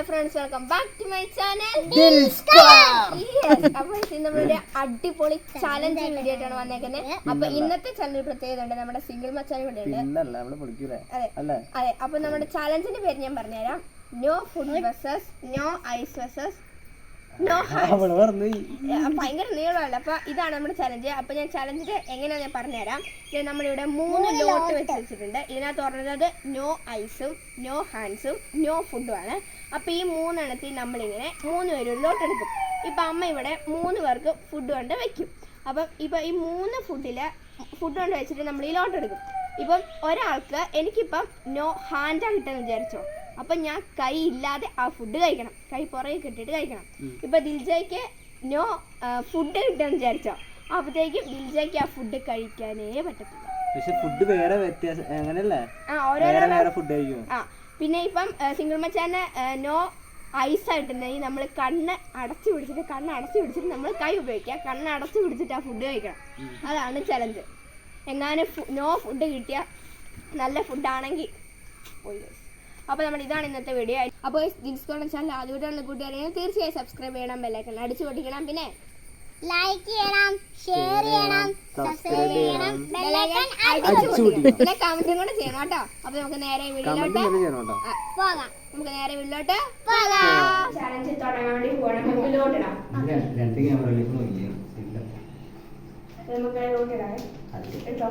Friends, welcome back to my channel. അപ്പോൾ നമ്മളൊരു അടിപൊളി ചാലഞ്ച് വീഡിയോ ആയിട്ടാണ് വന്നേക്കുന്നത്. അപ്പൊ ഇന്നത്തെ ചാനൽ പ്രത്യേകത ഉണ്ട്, നമ്മുടെ സിംഗിൾ മച്ചാൻ ഇവിടെ ഉണ്ട്. അതെ, അപ്പൊ നമ്മുടെ ചാലഞ്ചിന്റെ പേര് ഞാൻ പറഞ്ഞുതരാം. No food versus no eyes versus no hands. ഭയങ്കര നീളമല്ല. അപ്പൊ ഇതാണ് നമ്മുടെ ചലഞ്ച്. അപ്പൊ ഞാൻ ചലഞ്ചിന്റെ എങ്ങനെയാണെന്ന് ഞാൻ പറഞ്ഞുതരാം. ഇത് നമ്മളിവിടെ 3 ലോട്ട് വെച്ചിട്ടുണ്ട്. ഇതിനകത്ത് പറഞ്ഞത് നോ ഐസും നോ ഹാൻഡ്സും നോ ഫുഡും ആണ്. അപ്പൊ ഈ 3 എണ്ണത്തിൽ നമ്മളിങ്ങനെ 3 പേര് ഒരു ലോട്ട് എടുക്കും. ഇപ്പൊ അമ്മ ഇവിടെ 3 പേർക്ക് ഫുഡ് കൊണ്ട് വെക്കും. അപ്പം ഇപ്പൊ ഈ 3 ഫുഡ് കൊണ്ട് വെച്ചിട്ട് നമ്മൾ ഈ ലോട്ട് എടുക്കും. ഇപ്പം ഒരാൾക്ക് എനിക്കിപ്പം നോ ഹാൻഡാണ് കിട്ടുമെന്ന് വിചാരിച്ചോ. അപ്പം ഞാൻ കൈ ഇല്ലാതെ ആ ഫുഡ് കഴിക്കണം, കൈ പുറകെ കിട്ടിയിട്ട് കഴിക്കണം. ഇപ്പം ദിൽജയ്ക്ക് നോ ഫുഡ് കിട്ടുമെന്ന് വിചാരിച്ചോ, അപ്പോഴത്തേക്കും ദിൽജയ്ക്ക് ആ ഫുഡ് കഴിക്കാനേ പറ്റത്തില്ല. ഫുഡ് വേറെ വ്യത്യാസം അങ്ങനെയല്ലേ? പിന്നെ ഇപ്പം സിംഗിൾ മച്ചാന് നോ ഐസ് ആയിട്ടുണ്ടെങ്കിൽ നമ്മൾ കണ്ണ് അടച്ചു പിടിച്ചിട്ട് നമ്മൾ കൈ ഉപയോഗിക്കുക. കണ്ണ് അടച്ചു പിടിച്ചിട്ട് ആ ഫുഡ് കഴിക്കണം. അതാണ് ചലഞ്ച്. എങ്ങാനും നോ ഫുഡ് കിട്ടിയ നല്ല ഫുഡാണെങ്കിൽ പോയി. അപ്പോൾ നമ്മൾ ഇതാണ് ഇന്നത്തെ വീഡിയോ. അപ്പോൾ ദിൽസ്കോണ ചാനൽ ആദ്യമായിട്ടാണ് കൂട്ടുകാരെ തീർച്ചയായും സബ്സ്ക്രൈബ് ചെയ്യണം, ബെല്ലൈക്കൺ അടിച്ചു പൊട്ടിക്കണം, പിന്നെ ലൈക്ക് ചെയ്യണം, ഷെയർ ചെയ്യണം, സബ്സ്ക്രൈബ് ചെയ്യണം, ബെല്ലൈക്കൺ അടിച്ചു പൊട്ടിക്കണം, പിന്നെ കമന്റും കൂടെ ചെയ്യണം കേട്ടോ. അപ്പോൾ നമുക്ക് നേരെ വീഡിയോയിലോട്ട് പോകാം. ചലഞ്ച് തുടങ്ങാൻ വേണ്ടി പോകണം. നമുക്ക് ലോട്ടിടാം. നമുക്ക് ലോട്ടിടാം കേട്ടോ.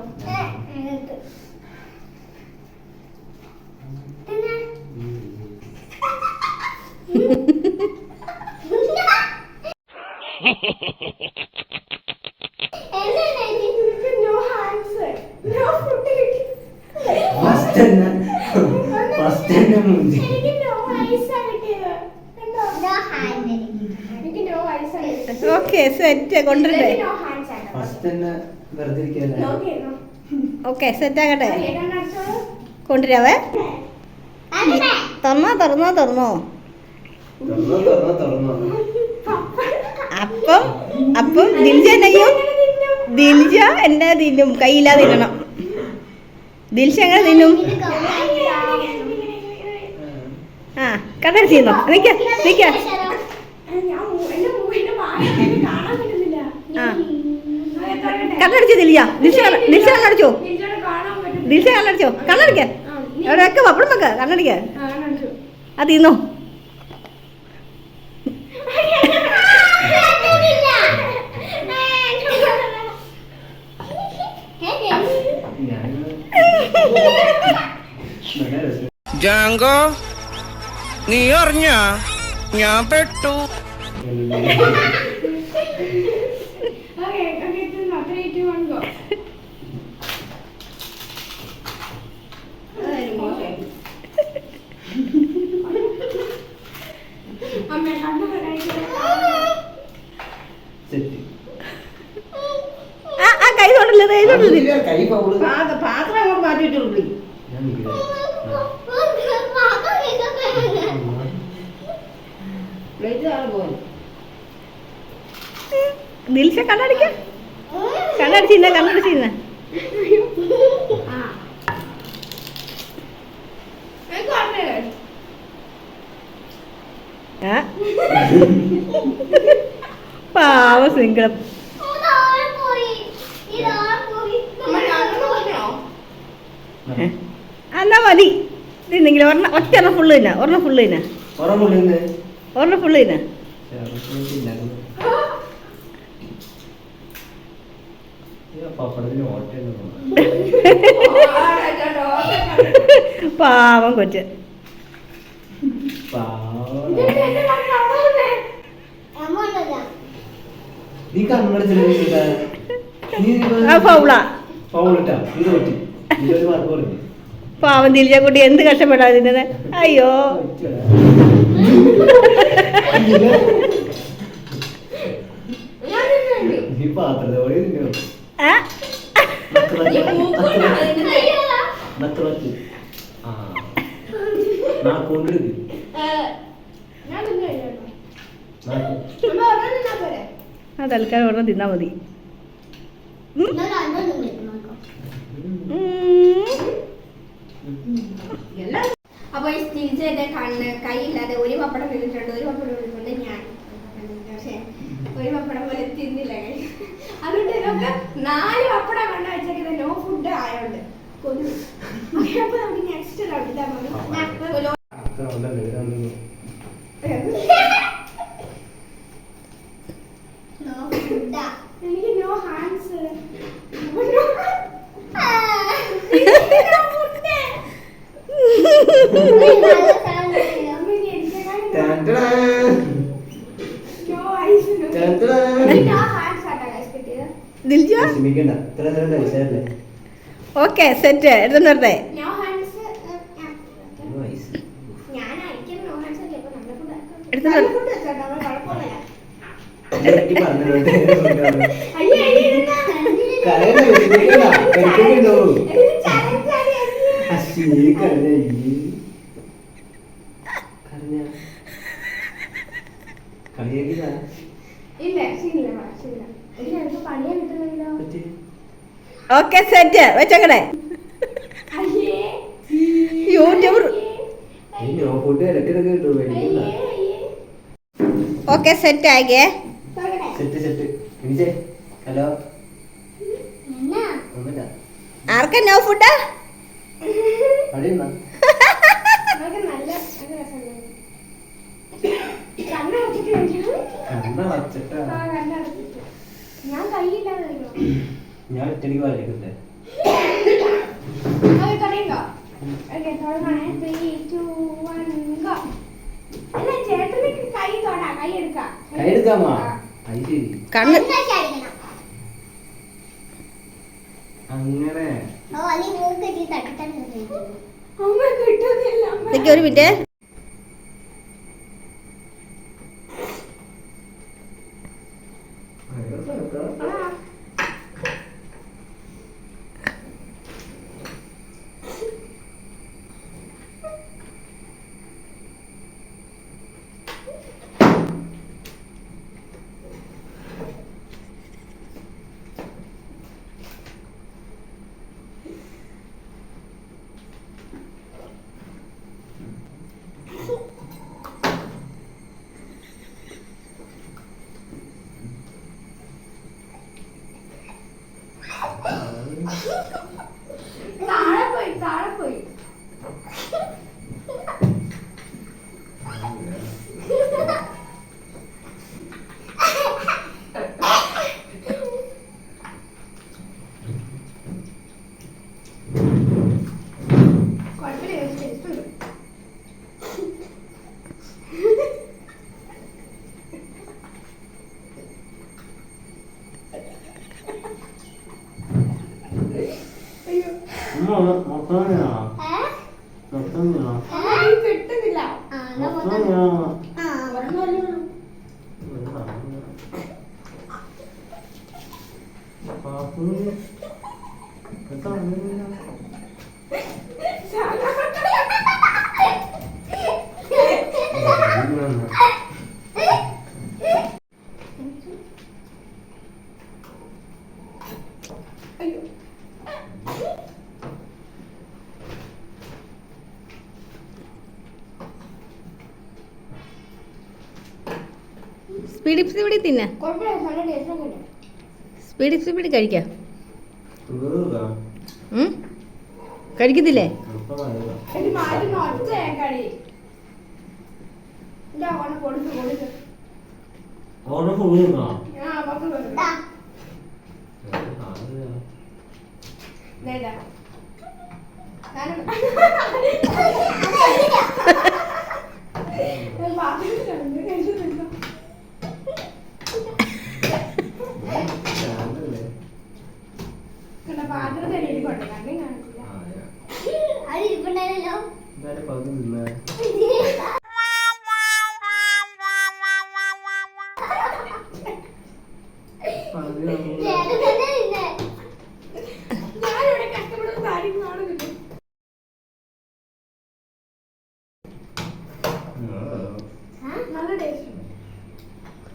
ഓക്കെ, സെറ്റ് കൊണ്ടുവരട്ടെ. ഓക്കെ, സെറ്റ് ആകട്ടെ. കൊണ്ടുവരാവേ. തുറന്നോ. അപ്പം ദിൽജ എന്നെ തിന്നും, കൈയില്ലാതെ തിന്നണം. ദിൽഷ എങ്ങനെ തിന്നും? ആ, കണ്ണടിച്ച് തിന്നോ. നിക്ക കണ്ണടിച്ചു ദിൽഷ കണ്ണടിച്ചോ. കണ്ണടിക്ക എവിടെ വെക്ക, പപ്പടം വെക്ക, കണ്ണടിക്ക. അത് തിന്നോ. ജാങ്കോ, നീ അറിഞ്ഞ ഞാൻ പെട്ടു. കൈ തൊടല്ലേ, പാത്രം അങ്ങോട്ട് മാറ്റിയിട്ടുള്ളൂ. ദിൽഷ കണ്ണടിച്ചിരുന്ന പാവ സിംഗിളും. എന്നാ മതി. ഇന്നെങ്കിലും ഒരെണ്ണം ഫുള്ള് തന്നെ. പാവം കൊച്ച്. പാവം ദിൽജ കുട്ടി എന്ത് കഷ്ടപ്പെടാ തിന്നത്. അയ്യോ, ആ തൽക്കാലം ഒരെണ്ണം തിന്നാൽ മതി. അപ്പൊ ഈ സ്റ്റീജന്റെ കണ്ണ് കൈയില്ലാതെ ഒരു പപ്പടം തിന്നിട്ടുണ്ട്, ഒരു പപ്പടം തിന്നിട്ടുണ്ട് ഞാൻ. പക്ഷെ ഒരു പപ്പടം പോലെ തിന്നില്ല കൈ. അതുകൊണ്ട് ഇതൊക്കെ 4 പപ്പടം കണ്ട വെച്ചേക്കുന്നത് നോ ഫുഡ് ആയോണ്ട് കൊന്നു. അപ്പൊ നമുക്ക് നെക്സ്റ്റ് റൗണ്ടിൽ എനിക്ക് നോ ഹാൻഡ്സ്. ഓക്കെ സെറ്റ് എടുത്തോട്ടെ. ഓക്കെ സെറ്റ് വെച്ചേക്കണേ. യൂട്യൂബ് ഓക്കെ സെറ്റ് ആയിക്കേ. ഹലോ ആർക്കാ നോ ഫുഡ്? ഞാൻ കൈയില്ലാതെ ഞാൻ ഒറ്റയ്ക്ക് വരയ്ക്കട്ടെ. കൈ എടുക്കാമോ? അത് ശരി. കണ്ണ് അങ്ങനെ ഒരു മിനിറ്റ്. താഴെ പോയി. കിട്ടുന്നില്ല. സ്പീഡ് സ്പീഡ് തിന്നെ. സ്പീഡ് സ്പീഡ് കഴിക്കാം. കഴിക്കത്തില്ലേ?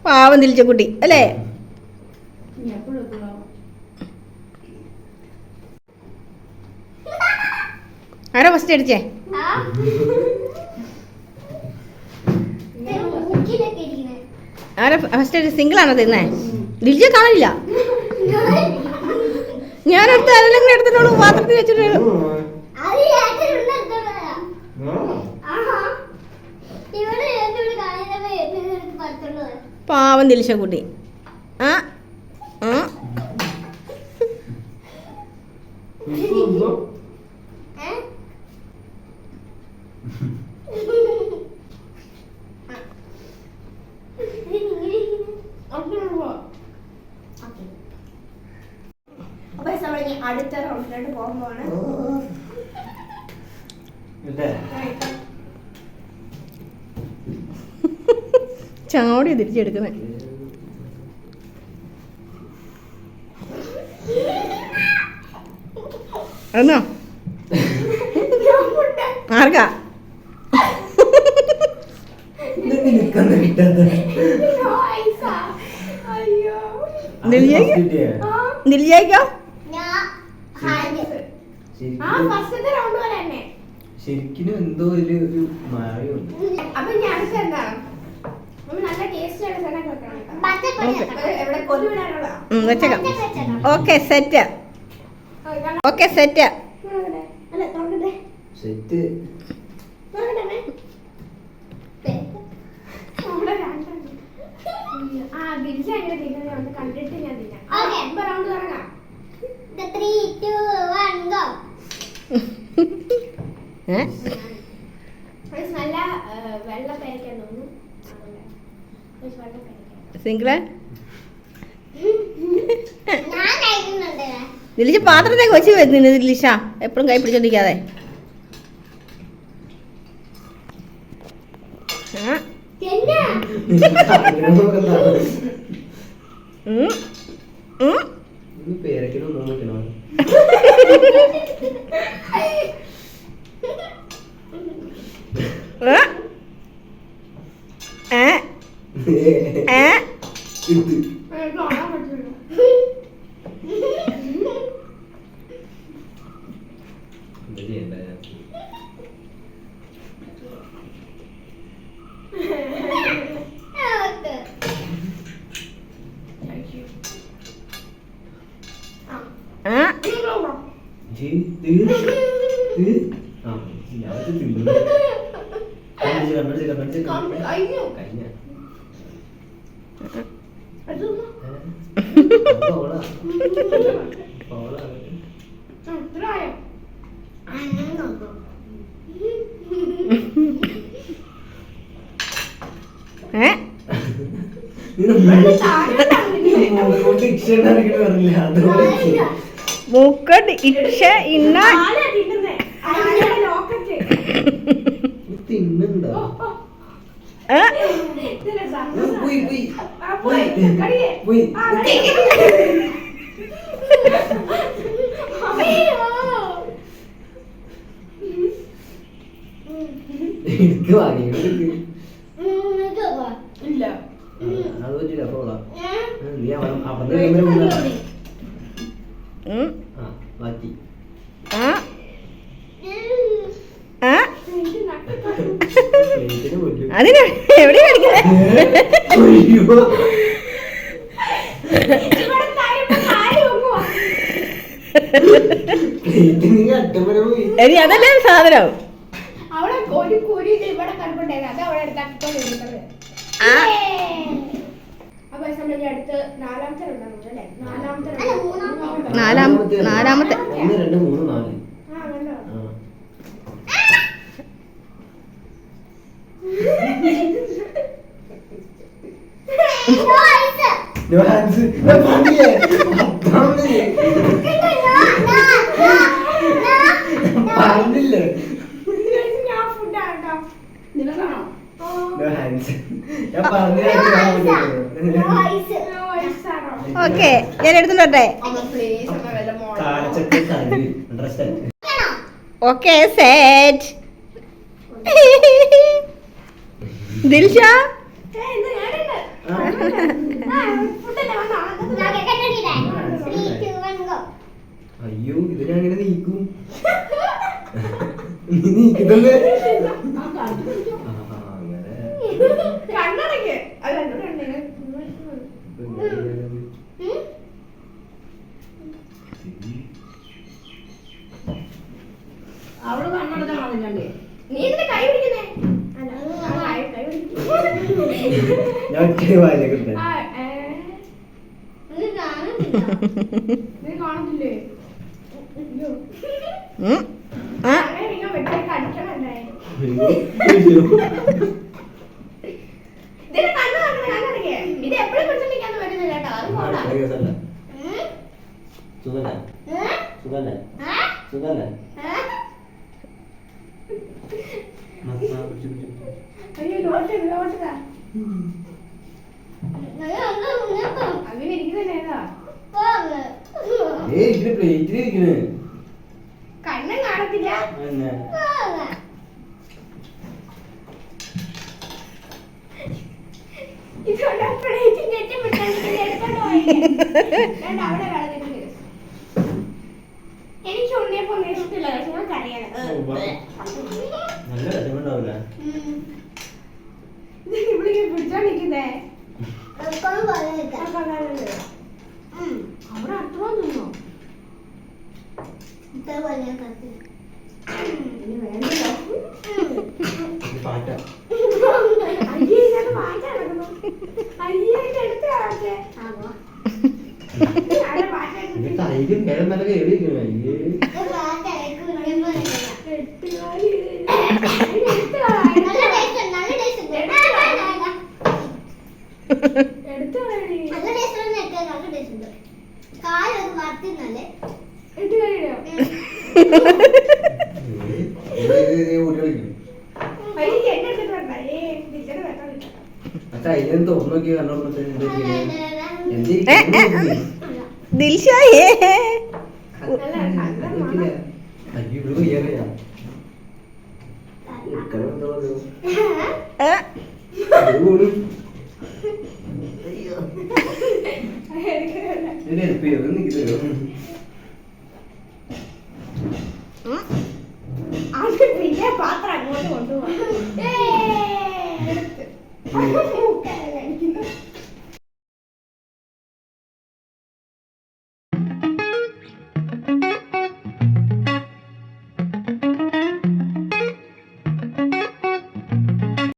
പാവം തിരിച്ച കുട്ടി അല്ലേ? ആരാ ഫസ്റ്റ് അടിച്ചേ? ആരാ ഫസ്റ്റ് അടിച്ച? സിംഗിൾ ആണോ തിന്നേ? ദിൽജ കാണില്ല. ഞാനെടുത്ത് അരലങ്ങനെ എടുത്തിട്ടുള്ളൂ, പാത്രത്തിൽ വെച്ചിട്ട്. പാവം ദിൽഷ കുട്ടി. ആ ആ അപ്പൊ നമ്മൾ ഇനി അടുത്ത റൗണ്ടിലോട്ട് പോകുമ്പോഴാണ്. ചാവടി തിരിച്ചെടുക്കുന്നേ. എന്നോ ആർക്കാ? ദിൽജയ്ക്കോ? ശരിക്കും എന്തോ ഒരു മാറിയുണ്ട്. അപ്പൊ ഞാൻ നല്ല ടേസ്റ്റ് വെച്ചേക്കാം. Okay set. Okay set. Set കണ്ടിട്ട് ഞാൻ തുടങ്ങാം. 3, 2, 1 go. നല്ല വെള്ള പേരയ്ക്കാൻ തോന്നുന്നു. സിംഗിള് ഞാൻ കഴിക്കുന്നുണ്ട്. ദിലിഷ പാത്രത്തേക്ക് വെച്ച് വരുന്നു. ദിലിഷ എപ്പോഴും കൈ പിടിച്ചോണ്ടിരിക്കാതെ. പേരക്കിനോ നോക്കണോ? മൂക്കട് ഇക്ഷ ഇന്ന തിന്നുണ്ടോ? എനിക്ക് വാങ്ങിയിട്ട് ഇല്ല. അത് പറ്റില്ല. പോളാ നീ അവിടെ ബാക്കി അതിന് എവിടെ ഇനി അതല്ലേ സാധനം. അവിടെ ഒരു കുരി ഇവിടെ കണ്ടുണ്ടായിരുന്നു, അത് അവിടെ എടുത്താൽ. അപ്പൊ അടുത്ത് നാലാമത്തെ രണ്ടാമത്തെ അല്ലേ? നാലാമത്തെ 1, 2, 3, 4. പറഞ്ഞില്ലേ? ഞാൻ ഫുഡാട്ടോ. നിനക്കാണോ? ഞാൻ പറഞ്ഞു. ഓക്കെ ഞാൻ എടുത്തോട്ടെ. Okay set. ദിൽഷ ഫുഡല്ലേ വന്നോ? അയ്യോ ഇതിനെങ്ങനെ നീക്കും നീ നീക്കുന്നത് അങ്ങനെ കണ്ണടക്ക് അല്ല എന്നോട് കണ്ണേ അവള് കണ്ണടച്ച മാറില്ലേ നീ ഇതിന്റെ കൈ പിടിക്കുന്നേ കൈ പിടിക്കുന്നേ ഞാൻ ഒറ്റ വായിലേക്ക് ഇട്ടേ. നീ കാണത്തില്ലേ അയ്യോ. അങ്ങനെ നിങ്ങൾ വെട്ടേക്ക് അടിക്കണല്ലേ അയ്യോ. ഇതിന്റെ കണ്ണ് നോക്കണേ കണ്ണടക്കേ ഇത് എപ്പോഴും പിടിച്ചോണ്ടിരിക്കാന്ന് വരുന്നില്ല കേട്ടോ അത് പോടാ ആ, കേസല്ല. സുഖല്ലേ സുഖല്ലേ സുഖല്ലേ അയ്യോ ലോട്ടാ അങ്ങനെ ഇരിക്കുന്നേതാ ഇതിന് പ്ലേറ്റിലിരിക്കണേ കണ്ണും കാണത്തില്ല എന്നെ ഇതുകൊണ്ട് പ്ലേറ്റും കെട്ടിപ്പിട്ടാണ് എടുത്തോണ്ട് പോയത് അവിടെ കളഞ്ഞിട്ട് എനിക്ക് ഉണ്ണിയപ്പോ ഒന്നും ഇഷ്ടമില്ല പക്ഷെ ഞാൻ കറിയാണ് നല്ല രസമുണ്ടാവില്ല ഇവിടെ പിടിച്ചോണ്ടിരിക്കുന്നേ അവിടെ അത്രോ തിന്നോ ഇനി വേണ്ടല്ലോ പാറ്റ അയ്യേ ഇതിനകത്ത് പാറ്റ കിടക്കുന്നു അയ്യേ ഇത് എടുത്ത് കളഞ്ഞേ അവിടെ പാറ്റ ഇത് തൈരും കിഴം നല്ല കേടിയിരിക്കണേ അയ്യേ എടുത്ത് കളയണേ കാലൊക്കെ വർത്തിന്നല്ലേ എടുത്ത് കളയോ അയ്യേ എന്നെ എടുത്തിട്ട് വരണ്ട ഏ ടീച്ചറ് വെക്കാൻ അച്ഛാ ഇതിന് തോന്നു നോക്കി കണ്ടോട്ട് ദിൽഷായേ അയ്യോ ഇവിടെ ചെയ്യാറിയാ ഹെൽപ്പ് ചെയ്തത് എനിക്ക് തരുമോ അത് പിന്നെ പാത്രം അങ്ങോട്ട് കൊണ്ടുപോകാം